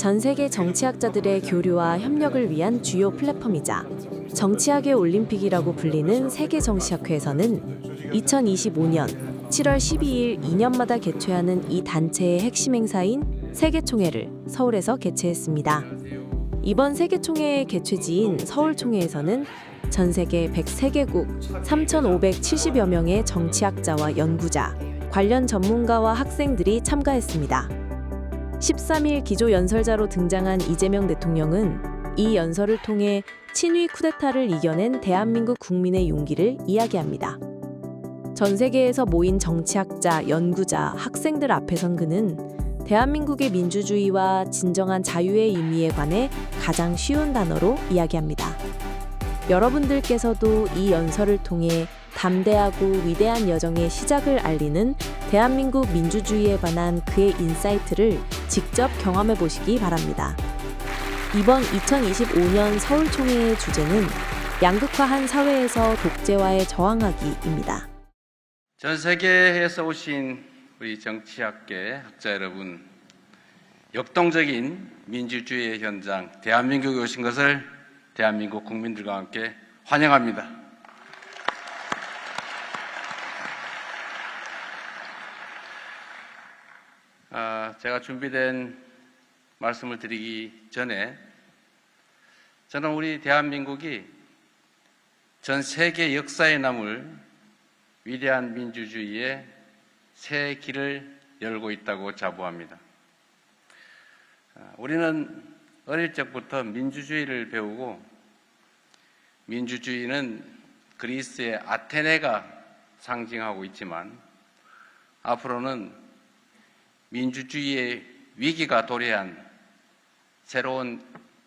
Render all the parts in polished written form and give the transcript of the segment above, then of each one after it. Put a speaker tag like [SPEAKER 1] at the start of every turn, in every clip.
[SPEAKER 1] 전 세계 정치학자들의 교류와 협력을 위한 주요 플랫폼이자 정치학의 올림픽이라고 불리는 세계정치학회에서는 2025년 7월 12일 2년마다 개최하는 이 단체의 핵심 행사인 세계총회를 서울에서 개최했습니다. 이번 세계총회의 개최지인 서울총회에서는 전 세계 103개국 3,570여 명의 정치학자와 연구자, 관련 전문가와 학생들이 참가했습니다. 13일 기조연설자로 등장한 이재명 대통령은 이 연설을 통해 친위 쿠데타를 이겨낸 대한민국 국민의 용기를 이야기합니다. 전 세계에서 모인 정치학자, 연구자, 학생들 앞에선 그는 대한민국의 민주주의와 진정한 자유의 의미에 관해 가장 쉬운 단어로 이야기합니다. 여러분들께서도 이 연설을 통해 담대하고 위대한 여정의 시작을 알리는 대한민국 민주주의에 관한 그의 인사이트를 직접 경험해 보시기 바랍니다. 이번 2025년 서울총회의 주제는 양극화한 사회에서 독재와의 저항하기입니다.
[SPEAKER 2] 전 세계에서 오신 우리 정치학계 학자 여러분, 역동적인 민주주의의 현장 대한민국에 오신 것을 대한민국 국민들과 함께 환영합니다. 제가 준비된 말씀을 드리기 전에 저는 우리 대한민국이 전 세계 역사에 남을 위대한 민주주의의 새 길을 열고 있다고 자부합니다. 우리는 어릴 적부터 민주주의를 배우고 민주주의는 그리스의 아테네가 상징하고 있지만 앞으로는 민주주의의 위기가 도래한 새로운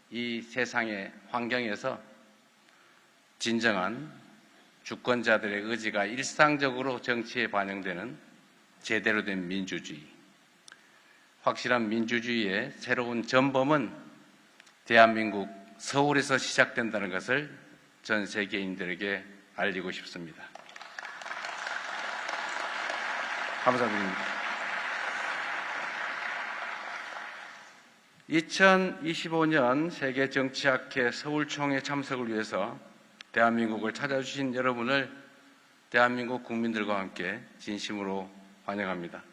[SPEAKER 2] 이 세상의 환경에서 진정한 주권자들의 의지가 일상적으로 정치에 반영되는 제대로 된 민주주의, 확실한 민주주의의 새로운 전범은 대한민국 서울에서 시작된다는 것을 전 세계인들에게 알리고 싶습니다. 감사드립니다. 2025년 세계정치학회 서울총회 참석을 위해서 대한민국을 찾아주신 여러분을 대한민국 국민들과 함께 진심으로 환영합니다.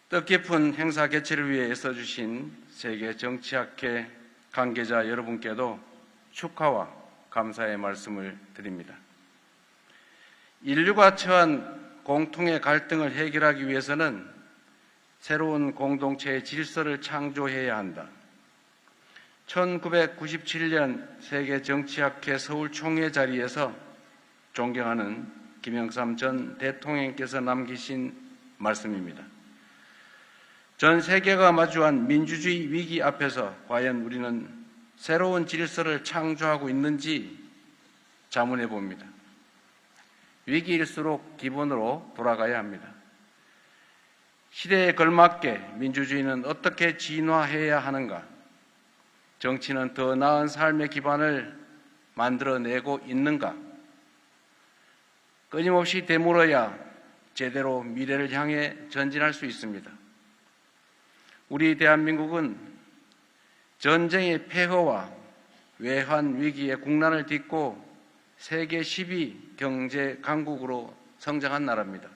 [SPEAKER 2] 뜻깊은 행사 개최를 위해 애써주신 세계정치학회 관계자 여러분께도 축하와 감사의 말씀을 드립니다. 인류가 처한 공통의 갈등을 해결하기 위해서는 새로운 공동체의 질서를 창조해야 한다. 1997년 세계정치학회 서울총회 자리에서 존경하는 김영삼 전 대통령께서 남기신 말씀입니다. 전 세계가 마주한 민주주의 위기 앞에서 과연 우리는 새로운 질서를 창조하고 있는지 자문해 봅니다. 위기일수록 기본으로 돌아가야 합니다. 시대에 걸맞게 민주주의는 어떻게 진화해야 하는가? 정치는 더 나은 삶의 기반을 만들어내고 있는가? 끊임없이 되물어야 제대로 미래를 향해 전진할 수 있습니다. 우리 대한민국은 전쟁의 폐허와 외환 위기의 국난을 딛고 세계 10위 경제 강국으로 성장한 나라입니다.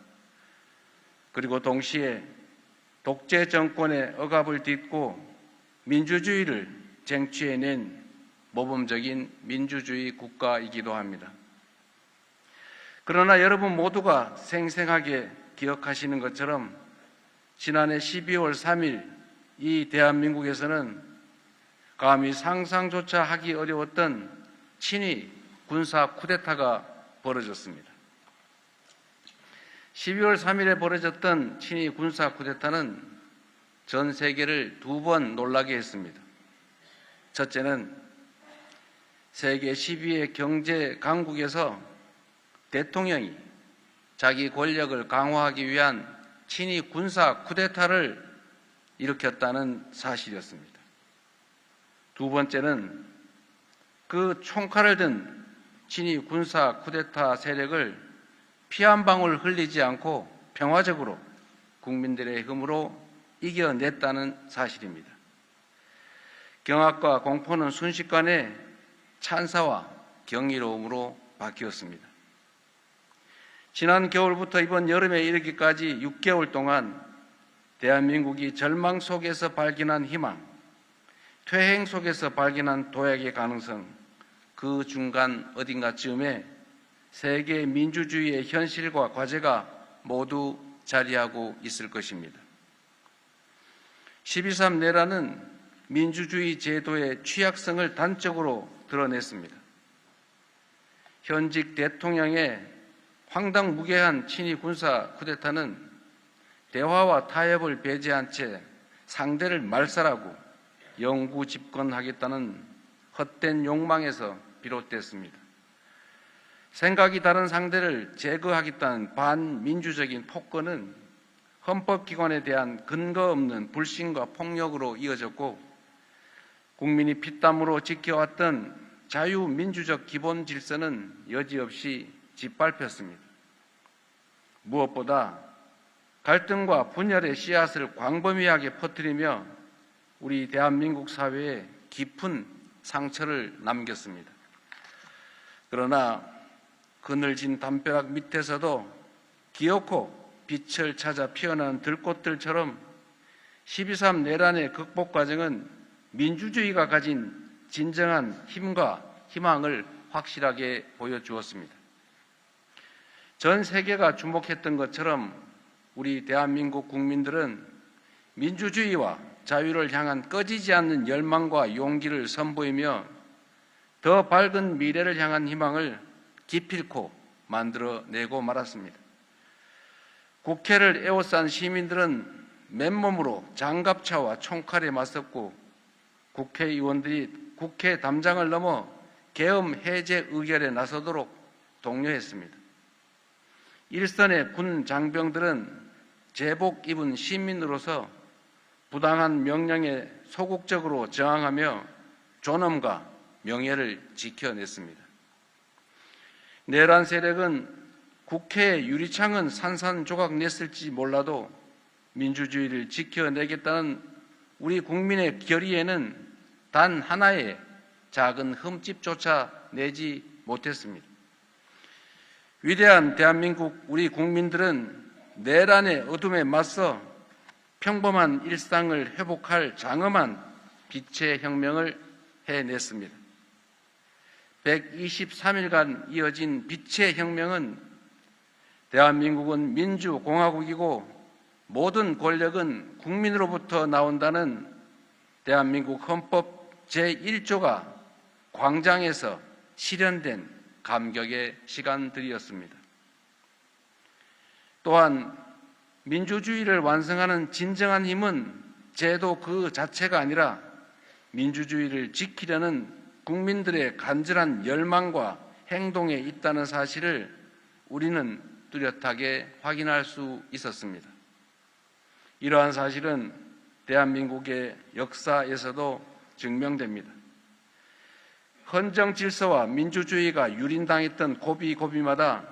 [SPEAKER 2] 그리고 동시에 독재 정권의 억압을 딛고 민주주의를 쟁취해낸 모범적인 민주주의 국가이기도 합니다. 그러나 여러분 모두가 생생하게 기억하시는 것처럼 지난해 12월 3일 이 대한민국에서는 감히 상상조차 하기 어려웠던 친위 군사 쿠데타가 벌어졌습니다. 12월 3일에 벌어졌던 친위 군사 쿠데타는 전 세계를 두 번 놀라게 했습니다. 첫째는 세계 10위의 경제 강국에서 대통령이 자기 권력을 강화하기 위한 친위 군사 쿠데타를 일으켰다는 사실이었습니다. 두 번째는 그 총칼을 든 친위 군사 쿠데타 세력을 피 한 방울 흘리지 않고 평화적으로 국민들의 힘으로 이겨냈다는 사실입니다. 경악과 공포는 순식간에 찬사와 경이로움으로 바뀌었습니다. 지난 겨울부터 이번 여름에 이르기까지 6개월 동안 대한민국이 절망 속에서 발견한 희망, 퇴행 속에서 발견한 도약의 가능성, 그 중간 어딘가쯤에 세계 민주주의의 현실과 과제가 모두 자리하고 있을 것입니다. 12.3 내란은 민주주의 제도의 취약성을 단적으로 드러냈습니다. 현직 대통령의 황당무계한 친위 군사 쿠데타는 대화와 타협을 배제한 채 상대를 말살하고 영구 집권하겠다는 헛된 욕망에서 비롯됐습니다. 생각이 다른 상대를 제거하겠다는 반민주적인 폭거는 헌법기관에 대한 근거 없는 불신과 폭력으로 이어졌고, 국민이 피땀으로 지켜왔던 자유민주적 기본 질서는 여지없이 짓밟혔습니다. 무엇보다 갈등과 분열의 씨앗을 광범위하게 퍼뜨리며 우리 대한민국 사회에 깊은 상처를 남겼습니다. 그러나 그늘진 담벼락 밑에서도 기어코 빛을 찾아 피어나는 들꽃들처럼 12.3 내란의 극복 과정은 민주주의가 가진 진정한 힘과 희망을 확실하게 보여주었습니다. 전 세계가 주목했던 것처럼 우리 대한민국 국민들은 민주주의와 자유를 향한 꺼지지 않는 열망과 용기를 선보이며 더 밝은 미래를 향한 희망을 기필코 만들어내고 말았습니다. 국회를 에워싼 시민들은 맨몸으로 장갑차와 총칼에 맞섰고, 국회의원들이 국회 담장을 넘어 계엄 해제 의결에 나서도록 독려했습니다. 일선의 군 장병들은 제복 입은 시민으로서 부당한 명령에 소극적으로 저항하며 존엄과 명예를 지켜냈습니다. 내란 세력은 국회의 유리창은 산산조각 냈을지 몰라도 민주주의를 지켜내겠다는 우리 국민의 결의에는 단 하나의 작은 흠집조차 내지 못했습니다. 위대한 대한민국 우리 국민들은 내란의 어둠에 맞서 평범한 일상을 회복할 장엄한 빛의 혁명을 해냈습니다. 123일간 이어진 빛의 혁명은 대한민국은 민주공화국이고 모든 권력은 국민으로부터 나온다는 대한민국 헌법 제1조가 광장에서 실현된 감격의 시간들이었습니다. 또한 민주주의를 완성하는 진정한 힘은 제도 그 자체가 아니라 민주주의를 지키려는 국민들의 간절한 열망과 행동에 있다는 사실을 우리는 뚜렷하게 확인할 수 있었습니다. 이러한 사실은 대한민국의 역사에서도 증명됩니다. 헌정 질서와 민주주의가 유린당했던 고비고비마다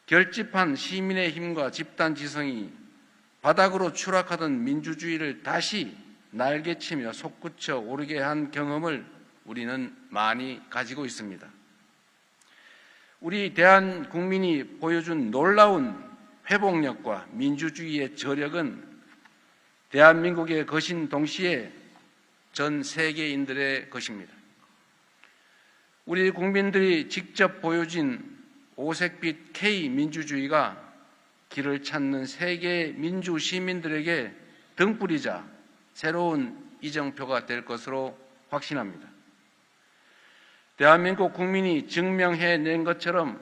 [SPEAKER 2] 결집한 시민의 힘과 집단 지성이 바닥으로 추락하던 민주주의를 다시 날개치며 솟구쳐 오르게 한 경험을 우리는 많이 가지고 있습니다. 우리 대한국민이 보여준 놀라운 회복력과 민주주의의 저력은 대한민국의 것인 동시에 전 세계인들의 것입니다. 우리 국민들이 직접 보여준 오색빛 K민주주의가 길을 찾는 세계 민주 시민들에게 등불이자 새로운 이정표가 될 것으로 확신합니다. 대한민국 국민이 증명해낸 것처럼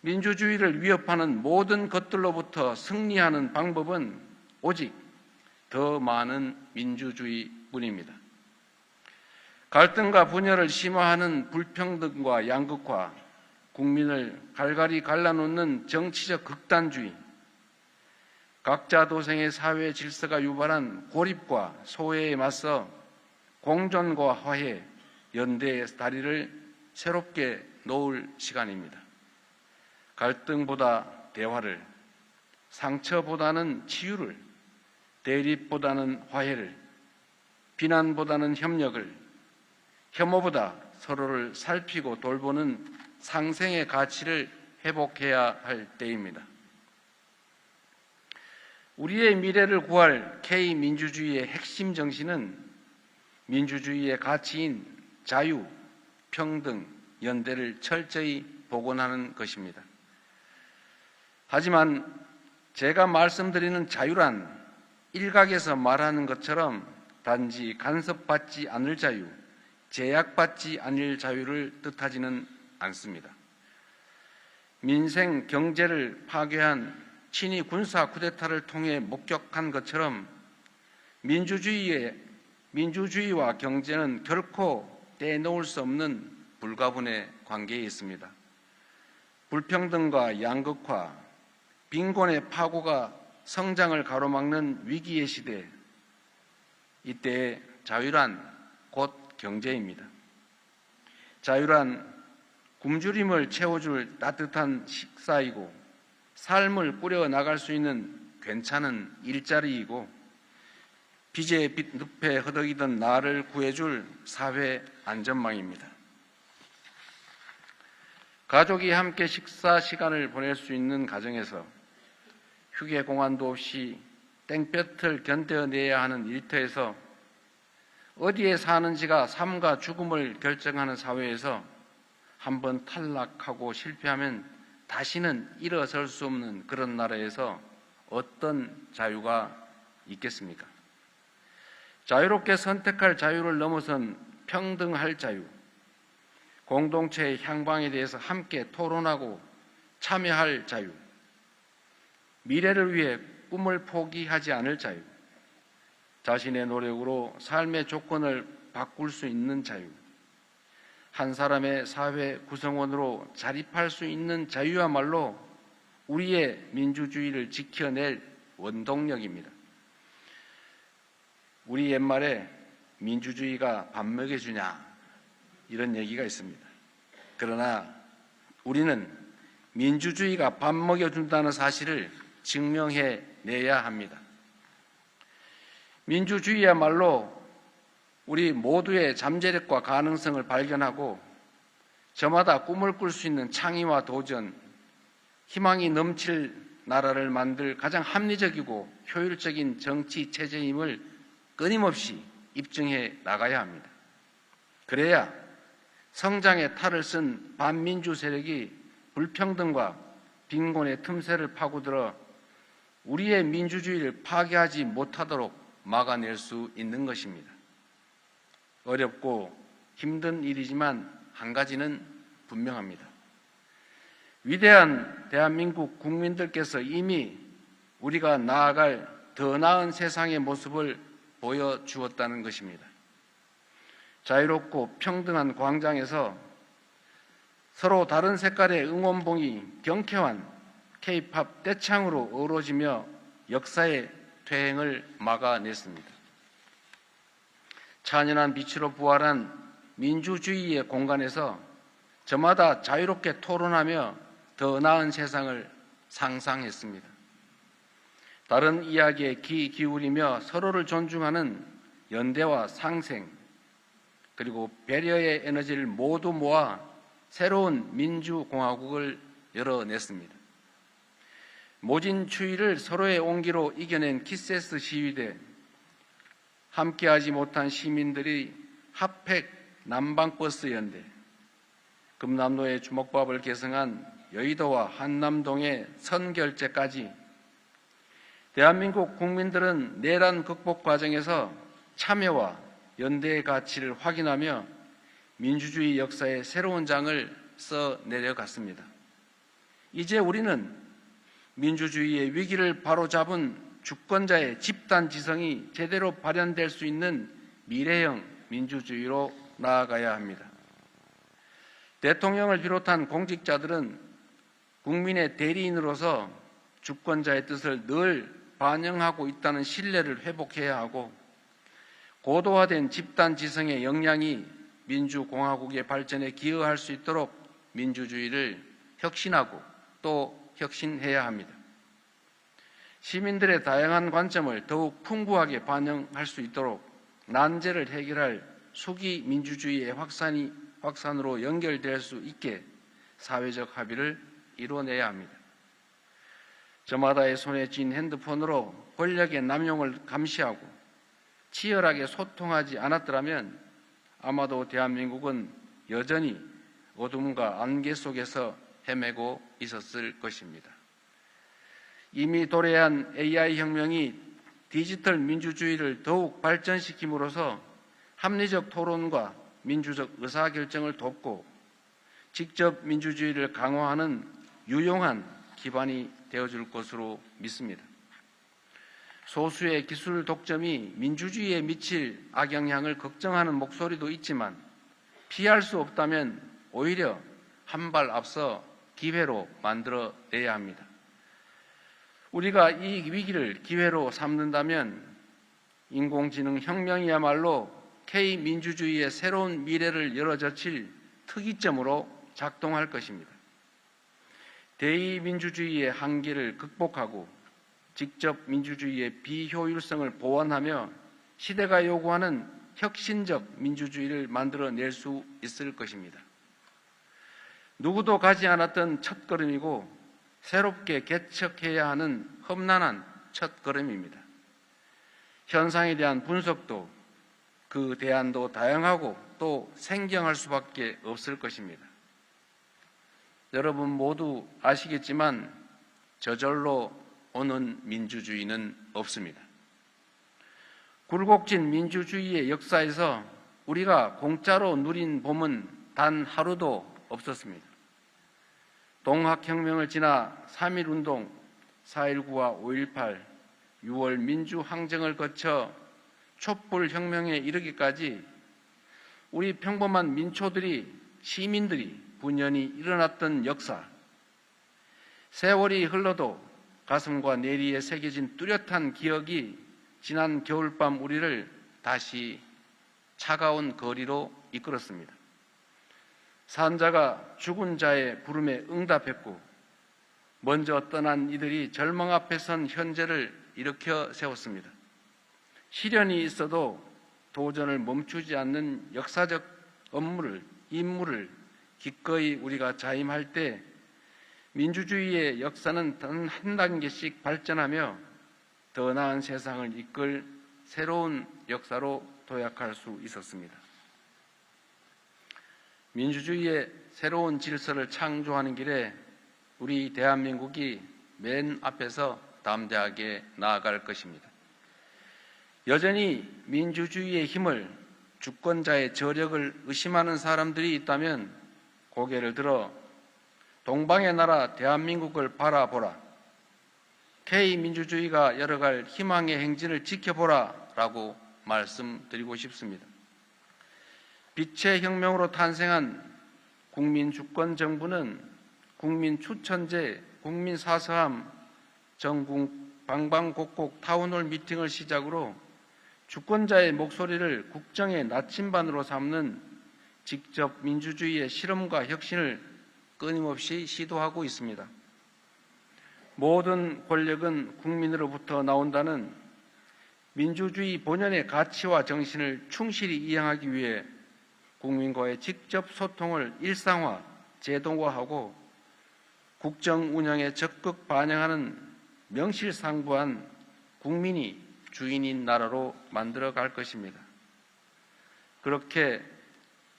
[SPEAKER 2] 민주주의를 위협하는 모든 것들로부터 승리하는 방법은 오직 더 많은 민주주의뿐입니다. 갈등과 분열을 심화하는 불평등과 양극화, 국민을 갈갈이 갈라놓는 정치적 극단주의, 각자 도생의 사회 질서가 유발한 고립과 소외에 맞서 공존과 화해, 연대의 다리를 새롭게 놓을 시간입니다. 갈등보다 대화를, 상처보다는 치유를, 대립보다는 화해를, 비난보다는 협력을, 혐오보다 서로를 살피고 돌보는 상생의 가치를 회복해야 할 때입니다. 우리의 미래를 구할 K민주주의의 핵심 정신은 민주주의의 가치인 자유, 평등, 연대를 철저히 복원하는 것입니다. 하지만 제가 말씀드리는 자유란 일각에서 말하는 것처럼 단지 간섭받지 않을 자유, 제약받지 않을 자유를 뜻하지는 않습니다. 민생, 경제를 파괴한 친위 군사 쿠데타를 통해 목격한 것처럼 민주주의와 경제는 결코 떼놓을 수 없는 불가분의 관계에 있습니다. 불평등과 양극화, 빈곤의 파고가 성장을 가로막는 위기의 시대, 이때 자유란 곧 경제입니다. 자유란 굶주림을 채워줄 따뜻한 식사이고 삶을 꾸려나갈 수 있는 괜찮은 일자리이고 빚에 늪에 허덕이던 나를 구해줄 사회 안전망입니다. 가족이 함께 식사 시간을 보낼 수 있는 가정에서 휴게 공간도 없이 땡볕을 견뎌내야 하는 일터에서 어디에 사는지가 삶과 죽음을 결정하는 사회에서 한번 탈락하고 실패하면 다시는 일어설 수 없는 그런 나라에서 어떤 자유가 있겠습니까? 자유롭게 선택할 자유를 넘어선 평등할 자유, 공동체의 향방에 대해서 함께 토론하고 참여할 자유, 미래를 위해 꿈을 포기하지 않을 자유, 자신의 노력으로 삶의 조건을 바꿀 수 있는 자유, 한 사람의 사회 구성원으로 자립할 수 있는 자유야말로 우리의 민주주의를 지켜낼 원동력입니다. 우리 옛말에 민주주의가 밥 먹여주냐 이런 얘기가 있습니다. 그러나 우리는 민주주의가 밥 먹여준다는 사실을 증명해내야 합니다. 민주주의야말로 우리 모두의 잠재력과 가능성을 발견하고 저마다 꿈을 꿀 수 있는 창의와 도전, 희망이 넘칠 나라를 만들 가장 합리적이고 효율적인 정치 체제임을 끊임없이 입증해 나가야 합니다. 그래야 성장의 탈을 쓴 반민주 세력이 불평등과 빈곤의 틈새를 파고들어 우리의 민주주의를 파괴하지 못하도록 막아낼 수 있는 것입니다. 어렵고 힘든 일이지만 한 가지는 분명합니다. 위대한 대한민국 국민들께서 이미 우리가 나아갈 더 나은 세상의 모습을 보여주었다는 것입니다. 자유롭고 평등한 광장에서 서로 다른 색깔의 응원봉이 경쾌한 K-팝 떼창으로 어우러지며 역사의 퇴행을 막아냈습니다. 찬연한 빛으로 부활한 민주주의의 공간에서 저마다 자유롭게 토론하며 더 나은 세상을 상상했습니다. 다른 이야기에 귀 기울이며 서로를 존중하는 연대와 상생, 그리고 배려의 에너지를 모두 모아 새로운 민주공화국을 열어냈습니다. 모진 추위를 서로의 온기로 이겨낸 키세스 시위대, 함께하지 못한 시민들이 핫팩 남방버스 연대, 금남로의 주먹밥을 계승한 여의도와 한남동의 선결제까지 대한민국 국민들은 내란 극복 과정에서 참여와 연대의 가치를 확인하며 민주주의 역사의 새로운 장을 써내려갔습니다. 이제 우리는 민주주의의 위기를 바로잡은 주권자의 집단 지성이 제대로 발현될 수 있는 미래형 민주주의로 나아가야 합니다. 대통령을 비롯한 공직자들은 국민의 대리인으로서 주권자의 뜻을 늘 반영하고 있다는 신뢰를 회복해야 하고, 고도화된 집단 지성의 역량이 민주공화국의 발전에 기여할 수 있도록 민주주의를 혁신하고 또 혁신해야 합니다. 시민들의 다양한 관점을 더욱 풍부하게 반영할 수 있도록 난제를 해결할 수기 민주주의의 확산으로 연결될 수 있게 사회적 합의를 이뤄내야 합니다. 저마다의 손에 쥔 핸드폰으로 권력의 남용을 감시하고 치열하게 소통하지 않았더라면 아마도 대한민국은 여전히 어둠과 안개 속에서 헤매고 있었을 것입니다. 이미 도래한 AI 혁명이 디지털 민주주의를 더욱 발전시킴으로써 합리적 토론과 민주적 의사결정을 돕고 직접 민주주의를 강화하는 유용한 기반이 되어줄 것으로 믿습니다. 소수의 기술 독점이 민주주의에 미칠 악영향을 걱정하는 목소리도 있지만 피할 수 없다면 오히려 한 발 앞서 기회로 만들어내야 합니다. 우리가 이 위기를 기회로 삼는다면 인공지능 혁명이야말로 K민주주의의 새로운 미래를 열어젖힐 특이점으로 작동할 것입니다. 대의민주주의의 한계를 극복하고 직접 민주주의의 비효율성을 보완하며 시대가 요구하는 혁신적 민주주의를 만들어낼 수 있을 것입니다. 누구도 가지 않았던 첫걸음이고 새롭게 개척해야 하는 험난한 첫걸음입니다. 현상에 대한 분석도 그 대안도 다양하고 또 생경할 수밖에 없을 것입니다. 여러분 모두 아시겠지만 저절로 오는 민주주의는 없습니다. 굴곡진 민주주의의 역사에서 우리가 공짜로 누린 봄은 단 하루도 없었습니다. 동학혁명을 지나 3.1운동, 4.19와 5.18, 6월 민주항쟁을 거쳐 촛불혁명에 이르기까지 우리 평범한 민초들이, 시민들이 분연히 일어났던 역사, 세월이 흘러도 가슴과 내리에 새겨진 뚜렷한 기억이 지난 겨울밤 우리를 다시 차가운 거리로 이끌었습니다. 산자가 죽은 자의 부름에 응답했고 먼저 떠난 이들이 절망 앞에 선 현재를 일으켜 세웠습니다. 시련이 있어도 도전을 멈추지 않는 역사적 임무를 기꺼이 우리가 자임할 때 민주주의의 역사는 단 한 단계씩 발전하며 더 나은 세상을 이끌 새로운 역사로 도약할 수 있었습니다. 민주주의의 새로운 질서를 창조하는 길에 우리 대한민국이 맨 앞에서 담대하게 나아갈 것입니다. 여전히 민주주의의 힘을, 주권자의 저력을 의심하는 사람들이 있다면 고개를 들어 동방의 나라 대한민국을 바라보라, K민주주의가 열어갈 희망의 행진을 지켜보라 라고 말씀드리고 싶습니다. 빛의 혁명으로 탄생한 국민주권정부는 국민 추천제, 국민 사서함, 전국 방방곡곡 타운홀 미팅을 시작으로 주권자의 목소리를 국정의 나침반으로 삼는 직접 민주주의의 실험과 혁신을 끊임없이 시도하고 있습니다. 모든 권력은 국민으로부터 나온다는 민주주의 본연의 가치와 정신을 충실히 이행하기 위해 국민과의 직접 소통을 일상화, 제도화하고 국정 운영에 적극 반영하는 명실상부한 국민이 주인인 나라로 만들어갈 것입니다. 그렇게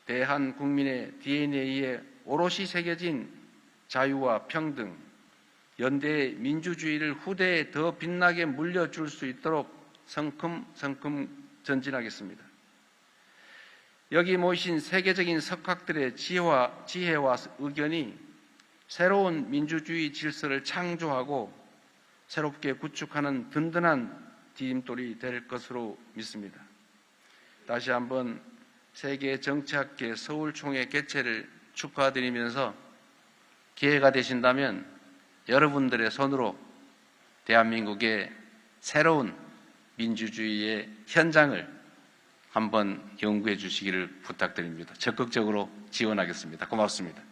[SPEAKER 2] 대한 국민의 DNA에 오롯이 새겨진 자유와 평등, 연대의 민주주의를 후대에 더 빛나게 물려줄 수 있도록 성큼성큼 전진하겠습니다. 여기 모이신 세계적인 석학들의 지혜와 의견이 새로운 민주주의 질서를 창조하고 새롭게 구축하는 든든한 디딤돌이 될 것으로 믿습니다. 다시 한번 세계정치학회 서울총회 개최를 축하드리면서 기회가 되신다면 여러분들의 손으로 대한민국의 새로운 민주주의의 현장을 한번 연구해 주시기를 부탁드립니다. 적극적으로 지원하겠습니다. 고맙습니다.